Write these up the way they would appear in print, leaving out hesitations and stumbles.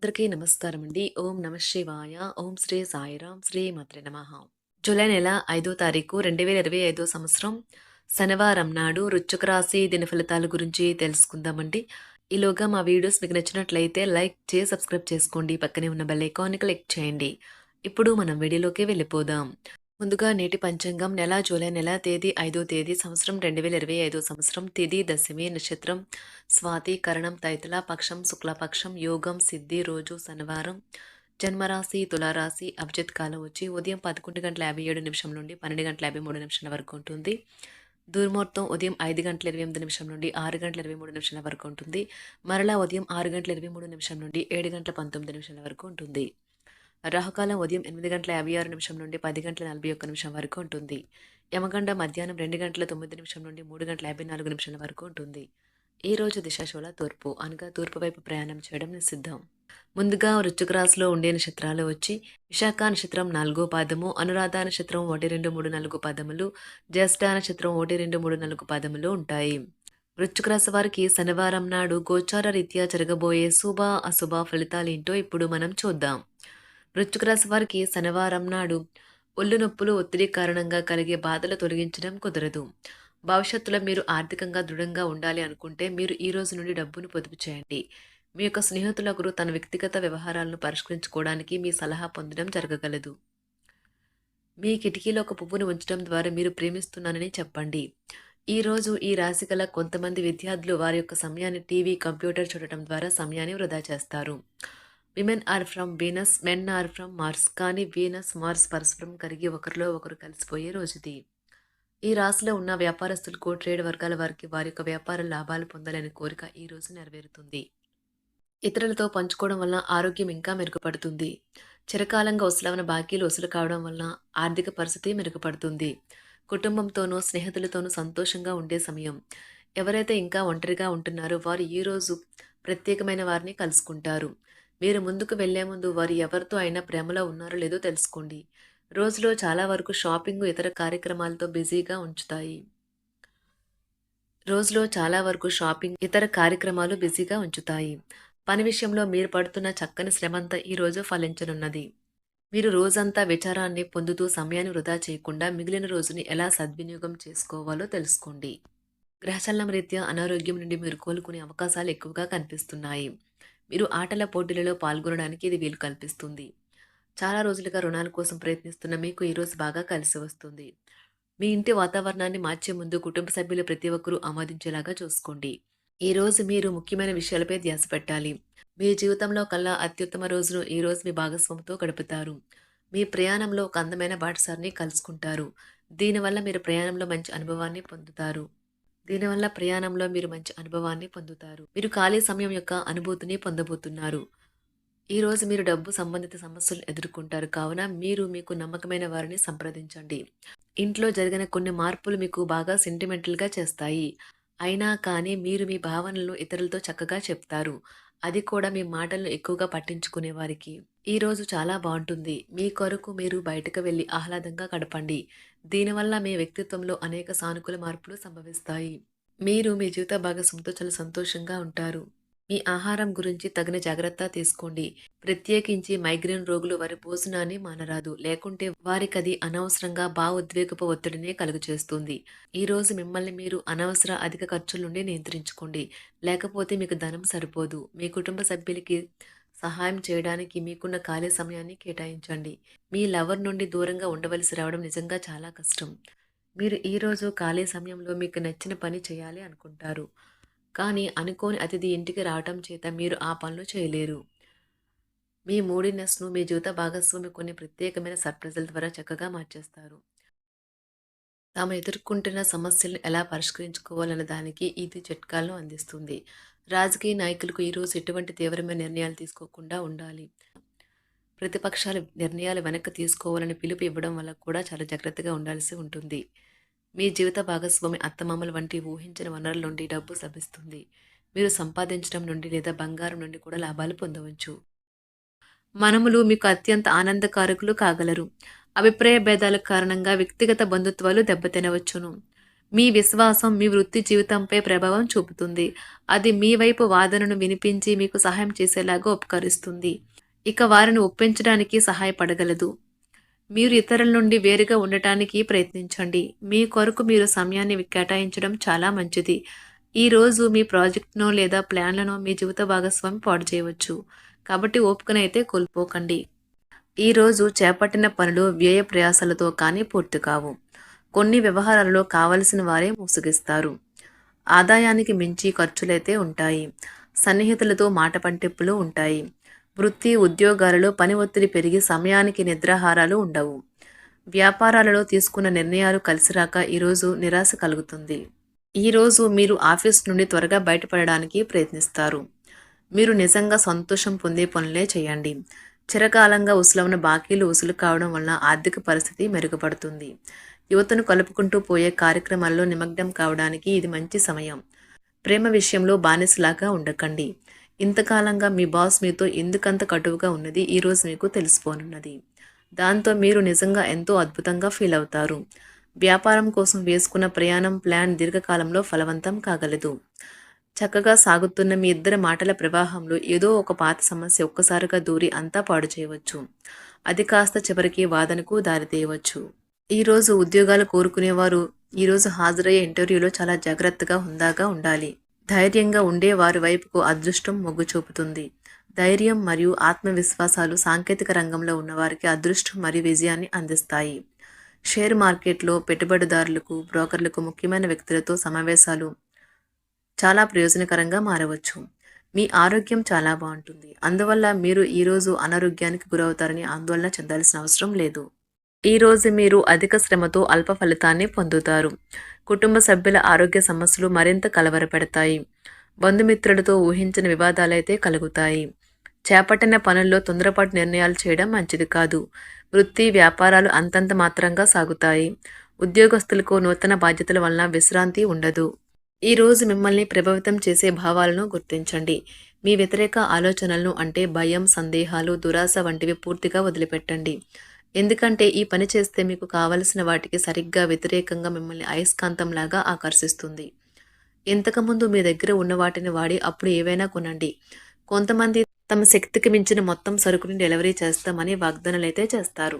అందరికీ నమస్కారం అండి. ఓం నమ శివాయ. ఓం శ్రీ సాయిరాం. శ్రీ మాత్రే నమః. జూలై నెల 5వ తారీఖు 2025 సంవత్సరం శనివారం నాడు వృశ్చిక రాశి దిన ఫలితాల గురించి తెలుసుకుందామండి. ఈలోగా మా వీడియోస్ మీకు నచ్చినట్లయితే లైక్ చేసి సబ్స్క్రైబ్ చేసుకోండి. పక్కనే ఉన్న బెల్ ఐకాన్‌ని క్లిక్ చేయండి. ఇప్పుడు మనం వీడియోలోకి వెళ్ళిపోదాం. ముందుగా నేటి పంచాంగం జూలై నెల తేదీ 5వ తేదీ సంవత్సరం 2025 సంవత్సరం తిథి దశమి నక్షత్రం స్వాతి కరణం తైతుల పక్షం శుక్లపక్షం యోగం సిద్ధి రోజు శనివారం జన్మరాశి తులారాశి అభిజిత్ కాలం వచ్చి ఉదయం 11:57 నుండి 12:53 వరకు ఉంటుంది. దుర్ముహూర్తం ఉదయం 5:28 నుండి 6:23 వరకు ఉంటుంది. మరలా ఉదయం 6:23 నుండి 7:19 వరకు ఉంటుంది. రాహుకాలం ఉదయం 8:56 నుండి 10:41 వరకు ఉంటుంది. యమగండ మధ్యాహ్నం 2:09 నుండి 3:54 వరకు ఉంటుంది. ఈ రోజు దిశాశూల తూర్పు అనగా తూర్పు వైపు ప్రయాణం చేయడం నిషిద్ధం. ముందుగా వృశ్చిక రాశిలో ఉండే నక్షత్రాలు వచ్చి విశాఖ నక్షత్రం 4వ పాదము, అనురాధ నక్షత్రం 1, 2, 3, 4 పాదములు, జ్యేష్ఠ నక్షత్రం 1, 2, 3, 4 పాదములు ఉంటాయి. వృశ్చిక రాశి వారికి శనివారం నాడు గోచార రీత్యా జరగబోయే శుభ అశుభ ఫలితాలేంటో ఇప్పుడు మనం చూద్దాం. వృశ్చిక రాశి వారికి శనివారం నాడు ఒళ్ళు నొప్పులు ఒత్తిడి కారణంగా కలిగే బాధలు తొలగించడం కుదరదు. భవిష్యత్తులో మీరు ఆర్థికంగా దృఢంగా ఉండాలి అనుకుంటే మీరు ఈ రోజు నుండి డబ్బును పొదుపు చేయండి. మీ యొక్క స్నేహితులొకరు తన వ్యక్తిగత వ్యవహారాలను పరిష్కరించుకోవడానికి మీ సలహా పొందడం జరగగలదు. మీ కిటికీలో ఒక పువ్వును ఉంచడం ద్వారా మీరు ప్రేమిస్తున్నానని చెప్పండి. ఈ రోజు ఈ రాశి గల కొంతమంది విద్యార్థులు వారి యొక్క సమయాన్ని టీవీ, కంప్యూటర్ చూడటం ద్వారా సమయాన్ని వృధా చేస్తారు. Women are from Venus, men are from Mars. కానీ వీనస్, మార్స్ పరస్పరం కరిగి ఒకరిలో ఒకరు కలిసిపోయే రోజుది. ఈ రాశిలో ఉన్న వ్యాపారస్తులకు, ట్రేడ్ వర్గాల వారికి వారి యొక్క వ్యాపార లాభాలు పొందాలనే కోరిక ఈ రోజు నెరవేరుతుంది. ఇతరులతో పంచుకోవడం వల్ల ఆరోగ్యం ఇంకా మెరుగుపడుతుంది. చిరకాలంగా వసూలవన బాకీలు వసూలు కావడం వల్ల ఆర్థిక పరిస్థితి మెరుగుపడుతుంది. కుటుంబంతోనూ స్నేహితులతోనూ సంతోషంగా ఉండే సమయం. ఎవరైతే ఇంకా ఒంటరిగా ఉంటున్నారో వారు ఈ రోజు ప్రత్యేకమైన వారిని కలుసుకుంటారు. మీరు ముందుకు వెళ్లే ముందు వారు ఎవరితో అయినా ప్రేమలో ఉన్నారో లేదో తెలుసుకోండి. రోజులో చాలా వరకు షాపింగ్, ఇతర కార్యక్రమాలతో బిజీగా ఉంచుతాయి. రోజులో చాలా వరకు షాపింగ్, ఇతర కార్యక్రమాలు బిజీగా ఉంచుతాయి. పని విషయంలో మీరు పడుతున్న చక్కని శ్రమంతా ఈ రోజు ఫలించనున్నది. మీరు రోజంతా విచారాన్ని పొందుతూ సమయాన్ని వృధా చేయకుండా మిగిలిన రోజుని ఎలా సద్వినియోగం చేసుకోవాలో తెలుసుకోండి. గ్రహచలనం రీత్యా అనారోగ్యం నుండి మీరు కోలుకునే అవకాశాలు ఎక్కువగా కనిపిస్తున్నాయి. మీరు ఆటల పోటీలలో పాల్గొనడానికి ఇది వీలు కల్పిస్తుంది. చాలా రోజులుగా రుణాల కోసం ప్రయత్నిస్తున్న మీకు ఈరోజు బాగా కలిసి వస్తుంది. మీ ఇంటి వాతావరణాన్ని మార్చే ముందు కుటుంబ సభ్యులు ప్రతి ఒక్కరూ ఆమోదించేలాగా చూసుకోండి. ఈ రోజు మీరు ముఖ్యమైన విషయాలపై ధ్యాస పెట్టాలి. మీ జీవితంలో కల్లా అత్యుత్తమ రోజును ఈ రోజు మీ భాగస్వామితో గడుపుతారు. మీ ప్రయాణంలో ఒక అందమైన బాటసారిని కలుసుకుంటారు. దీనివల్ల మీరు ప్రయాణంలో మంచి అనుభవాన్ని పొందుతారు. మీరు ఖాళీ సమయం యొక్క అనుభూతిని పొందబోతున్నారు. ఈ రోజు మీరు డబ్బు సంబంధిత సమస్యలు ఎదుర్కొంటారు కావున మీరు మీకు నమ్మకమైన వారిని సంప్రదించండి. ఇంట్లో జరిగిన కొన్ని మార్పులు మీకు బాగా సెంటిమెంటల్‌గా చేస్తాయి. అయినా కానీ మీరు మీ భావనలను ఇతరులతో చక్కగా చెప్తారు. అది కూడా మీ మాటలను ఎక్కువగా పట్టించుకునే వారికి. ఈ రోజు చాలా బావుంటుంది. మీ కొరకు మీరు బయటకు వెళ్లి ఆహ్లాదంగా గడపండి. దీనివల్ల మీ వ్యక్తిత్వంలో అనేక సానుకూల మార్పులు సంభవిస్తాయి. మీరు మీ జీవిత భాగస్వామితో చాలా సంతోషంగా ఉంటారు. మీ ఆహారం గురించి తగిన జాగ్రత్త తీసుకోండి. ప్రత్యేకించి మైగ్రేన్ రోగులు వారి భోజనాన్ని మానరాదు. లేకుంటే వారికది అనవసరంగా భావోద్వేగపు ఒత్తిడినే కలుగచేస్తుంది. ఈ రోజు మిమ్మల్ని మీరు అనవసర అధిక ఖర్చుల నుండి నియంత్రించుకోండి. లేకపోతే మీకు ధనం సరిపోదు. మీ కుటుంబ సభ్యులకి సహాయం చేయడానికి మీకున్న ఖాళీ సమయాన్ని కేటాయించండి. మీ లవర్ నుండి దూరంగా ఉండవలసి రావడం నిజంగా చాలా కష్టం. మీరు ఈరోజు ఖాళీ సమయంలో మీకు నచ్చిన పని చేయాలి అనుకుంటారు. కానీ అనుకోని అతిథి ఇంటికి రావటం చేత మీరు ఆ పనులు చేయలేరు. మీ మూడీనెస్‌ను మీ జీవిత భాగస్వామి కొన్ని ప్రత్యేకమైన సర్ప్రైజుల ద్వారా చక్కగా మార్చేస్తారు. తాము ఎదుర్కొంటున్న సమస్యలను ఎలా పరిష్కరించుకోవాలన్న దానికి ఇది చిట్కాలను అందిస్తుంది. రాజకీయ నాయకులకు ఈరోజు ఎటువంటి తీవ్రమైన నిర్ణయాలు తీసుకోకుండా ఉండాలి. ప్రతిపక్షాలు నిర్ణయాలు వెనక్కి తీసుకోవాలని పిలుపు ఇవ్వడం వల్ల కూడా చాలా జాగ్రత్తగా ఉండాల్సి ఉంటుంది. మీ జీవిత భాగస్వామి అత్తమామల వంటి ఊహించిన వనరుల నుండి డబ్బు లభిస్తుంది. మీరు సంపాదించడం నుండి లేదా బంగారం నుండి కూడా లాభాలు పొందవచ్చు. మనములు మీకు అత్యంత ఆనందకారకులు కాగలరు. అభిప్రాయ భేదాల కారణంగా వ్యక్తిగత బంధుత్వాలు దెబ్బతినవచ్చును. మీ విశ్వాసం మీ వృత్తి జీవితంపై ప్రభావం చూపుతుంది. అది మీ వైపు వాదనను వినిపించి మీకు సహాయం చేసేలాగా ఉపకరిస్తుంది. ఇక వారిని ఒప్పించడానికి సహాయపడగలదు. మీరు ఇతరుల నుండి వేరుగా ఉండటానికి ప్రయత్నించండి. మీ కొరకు మీరు సమయాన్ని కేటాయించడం చాలా మంచిది. ఈరోజు మీ ప్రాజెక్ట్‌నో లేదా ప్లాన్‌లనో మీ జీవిత భాగస్వామి పాడు చేయవచ్చు. కాబట్టి ఓపికనైతే కోల్పోకండి. ఈరోజు చేపట్టిన పనులు వ్యయ ప్రయాసాలతో కానీ పూర్తి కావు. కొన్ని వ్యవహారాలలో కావలసిన వారే ముసుగిస్తారు. ఆదాయానికి మించి ఖర్చులైతే ఉంటాయి. సన్నిహితులతో మాట పట్టింపులు ఉంటాయి. వృత్తి, ఉద్యోగాలలో పని ఒత్తిడి పెరిగి సమయానికి నిద్రాహారాలు ఉండవు. వ్యాపారాలలో తీసుకున్న నిర్ణయాలు కలిసిరాక ఈరోజు నిరాశ కలుగుతుంది. ఈరోజు మీరు ఆఫీస్ నుండి త్వరగా బయటపడడానికి ప్రయత్నిస్తారు. మీరు నిజంగా సంతోషం పొందే పనులే చేయండి. చిరకాలంగా ఉసులవన బాకీలు వసూలు కావడం వలన ఆర్థిక పరిస్థితి మెరుగుపడుతుంది. యువతను కలుపుకుంటూ పోయే కార్యక్రమాల్లో నిమగ్నం కావడానికి ఇది మంచి సమయం. ప్రేమ విషయంలో బానిసలాగా ఉండకండి. ఇంతకాలంగా మీ బాస్ మీతో ఎందుకంత కటువుగా ఉన్నది ఈరోజు మీకు తెలిసిపోనున్నది. దాంతో మీరు నిజంగా ఎంతో అద్భుతంగా ఫీల్ అవుతారు. వ్యాపారం కోసం వేసుకున్న ప్రయాణం ప్లాన్ దీర్ఘకాలంలో ఫలవంతం కాగలదు. చక్కగా సాగుతున్న మీ ఇద్దరి మాటల ప్రవాహంలో ఏదో ఒక పాత సమస్య ఒక్కసారిగా దూరి అంతా పాడు చేయవచ్చు. అది కాస్త చివరికి వాదనకు దారితీయవచ్చు. ఈరోజు ఉద్యోగాలు కోరుకునేవారు ఈరోజు హాజరయ్యే ఇంటర్వ్యూలో చాలా జాగ్రత్తగా హుందాగా ఉండాలి. ధైర్యంగా ఉండే వారి వైపుకు అదృష్టం మొగ్గు చూపుతుంది. ధైర్యం మరియు ఆత్మవిశ్వాసాలు సాంకేతిక రంగంలో ఉన్నవారికి అదృష్టం మరియు విజయాన్ని అందిస్తాయి. షేర్ మార్కెట్లో పెట్టుబడిదారులకు, బ్రోకర్లకు ముఖ్యమైన వ్యక్తులతో సమావేశాలు చాలా ప్రయోజనకరంగా మారవచ్చు. మీ ఆరోగ్యం చాలా బాగుంటుంది. అందువల్ల మీరు ఈరోజు అనారోగ్యానికి గురవుతారని ఆందోళన చెందాల్సిన అవసరం లేదు. ఈరోజు మీరు అధిక శ్రమతో అల్ప ఫలితాన్ని పొందుతారు. కుటుంబ సభ్యుల ఆరోగ్య సమస్యలు మరింత కలవరపెడతాయి. బంధుమిత్రులతో ఊహించిన వివాదాలైతే కలుగుతాయి. చేపట్టిన పనుల్లో తొందరపాటు నిర్ణయాలు చేయడం మంచిది కాదు. వృత్తి, వ్యాపారాలు అంతంత మాత్రంగా సాగుతాయి. ఉద్యోగస్తులకు నూతన బాధ్యతల వలన విశ్రాంతి ఉండదు. ఈరోజు మిమ్మల్ని ప్రభావితం చేసే భావాలను గుర్తించండి. మీ వ్యతిరేక ఆలోచనలను అంటే భయం, సందేహాలు, దురాశ వంటివి పూర్తిగా వదిలిపెట్టండి. ఎందుకంటే ఈ పని చేస్తే మీకు కావలసిన వాటికి సరిగ్గా వ్యతిరేకంగా మిమ్మల్ని అయస్కాంతంలాగా ఆకర్షిస్తుంది. ఇంతకుముందు మీ దగ్గర ఉన్న వాటిని వాడి అప్పుడు ఏవైనా కొనండి. కొంతమంది తమ శక్తికి మించిన మొత్తం సరుకుని డెలివరీ చేస్తామని వాగ్దానాలైతే చేస్తారు.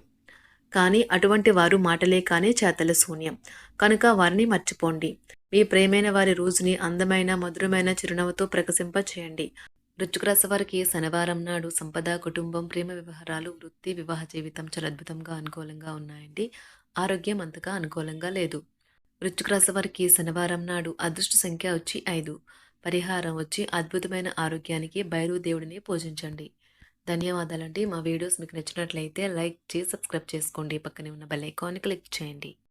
కానీ అటువంటి వారు మాటలే కానీ చేతల శూన్యం. కనుక వారిని మర్చిపోండి. మీ ప్రేమైన వారి రోజుని అందమైన, మధురమైన చిరునవ్వుతో ప్రకాశింప చేయండి. వృశ్చిక రాశి వారికి శనివారం నాడు సంపద, కుటుంబం, ప్రేమ వ్యవహారాలు, వృత్తి, వివాహ జీవితం చాలా అద్భుతంగా అనుకూలంగా ఉన్నాయండి. ఆరోగ్యం అంతగా అనుకూలంగా లేదు. వృశ్చిక రాశి వారికి శనివారం నాడు అదృష్ట సంఖ్య వచ్చి 5. పరిహారం వచ్చి అద్భుతమైన ఆరోగ్యానికి భైరవ దేవుడిని పూజించండి. ధన్యవాదాలండి. మా వీడియోస్ మీకు నచ్చినట్లయితే లైక్ చేసి సబ్స్క్రైబ్ చేసుకోండి. పక్కనే ఉన్న బెల్ ఐకాన్ని క్లిక్ చేయండి.